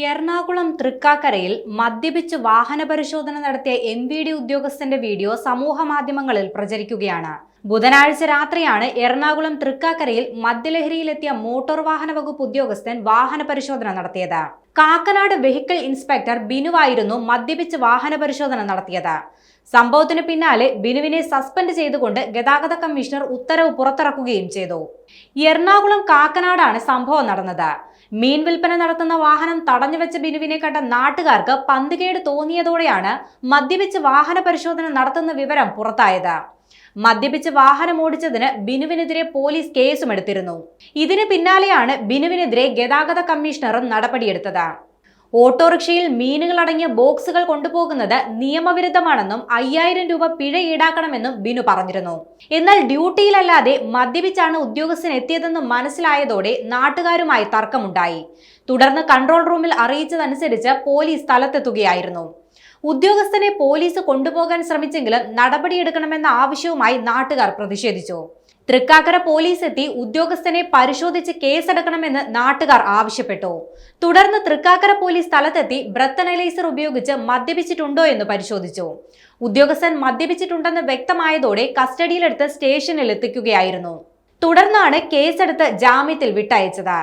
എറണാകുളം തൃക്കാക്കരയിൽ മദ്യപിച്ച് വാഹന പരിശോധന നടത്തിയ MVD ഉദ്യോഗസ്ഥന്റെ വീഡിയോ സമൂഹ മാധ്യമങ്ങളിൽ പ്രചരിക്കുകയാണ്. ബുധനാഴ്ച രാത്രിയാണ് എറണാകുളം തൃക്കാക്കരയിൽ മദ്യലഹരിയിലെത്തിയ മോട്ടോർ വാഹന വകുപ്പ് ഉദ്യോഗസ്ഥൻ വാഹന പരിശോധന നടത്തിയത്. കാക്കനാട് വെഹിക്കിൾ ഇൻസ്പെക്ടർ ബിനുവായിരുന്നു മദ്യപിച്ച് വാഹന പരിശോധന നടത്തിയത്. സംഭവത്തിന് പിന്നാലെ ബിനുവിനെ സസ്പെൻഡ് ചെയ്തുകൊണ്ട് ഗതാഗത കമ്മീഷണർ ഉത്തരവ് പുറത്തിറക്കുകയും ചെയ്തു. എറണാകുളം കാക്കനാടാണ് സംഭവം നടന്നത്. മീൻ വിൽപ്പന നടത്തുന്ന വാഹനം തടഞ്ഞുവെച്ച ബിനുവിനെ കണ്ട നാട്ടുകാർക്ക് പന്തുകേട് തോന്നിയതോടെയാണ് മദ്യപിച്ച് വാഹന പരിശോധന നടത്തുന്ന വിവരം പുറത്തായത്. മദ്യപിച്ച് വാഹനം ഓടിച്ചതിന് ബിനുവിനെതിരെ പോലീസ് കേസുമെടുത്തിരുന്നു. ഇതിന് പിന്നാലെയാണ് ബിനുവിനെതിരെ ഗതാഗത കമ്മീഷണറും നടപടിയെടുത്തത്. ഓട്ടോറിക്ഷയിൽ മീനുകൾ അടങ്ങിയ ബോക്സുകൾ കൊണ്ടുപോകുന്നത് നിയമവിരുദ്ധമാണെന്നും 5000 രൂപ പിഴ ഈടാക്കണമെന്നും ബിനു പറഞ്ഞിരുന്നു. എന്നാൽ ഡ്യൂട്ടിയിലല്ലാതെ മദ്യപിച്ചാണ് ഉദ്യോഗസ്ഥൻ എത്തിയതെന്ന് മനസ്സിലായതോടെ നാട്ടുകാരുമായി തർക്കമുണ്ടായി. തുടർന്ന് കൺട്രോൾ റൂമിൽ അറിയിച്ചതനുസരിച്ച് പോലീസ് സ്ഥലത്തെത്തുകയായിരുന്നു. ഉദ്യോഗസ്ഥനെ പോലീസ് കൊണ്ടുപോകാൻ ശ്രമിച്ചെങ്കിലും നടപടിയെടുക്കണമെന്ന ആവശ്യവുമായി നാട്ടുകാർ പ്രതിഷേധിച്ചു. തൃക്കാക്കര പോലീസ് എത്തി ഉദ്യോഗസ്ഥനെ പരിശോധിച്ച് കേസെടുക്കണമെന്ന് നാട്ടുകാർ ആവശ്യപ്പെട്ടു. തുടർന്ന് തൃക്കാക്കര പോലീസ് സ്ഥലത്തെത്തി ബ്രത്ത് അനലൈസർ ഉപയോഗിച്ച് മദ്യപിച്ചിട്ടുണ്ടോ എന്ന് പരിശോധിച്ചു. ഉദ്യോഗസ്ഥൻ മദ്യപിച്ചിട്ടുണ്ടെന്ന് വ്യക്തമായതോടെ കസ്റ്റഡിയിലെടുത്ത് സ്റ്റേഷനിൽ എത്തിക്കുകയായിരുന്നു. തുടർന്നാണ് കേസെടുത്ത് ജാമ്യത്തിൽ വിട്ടയച്ചത്.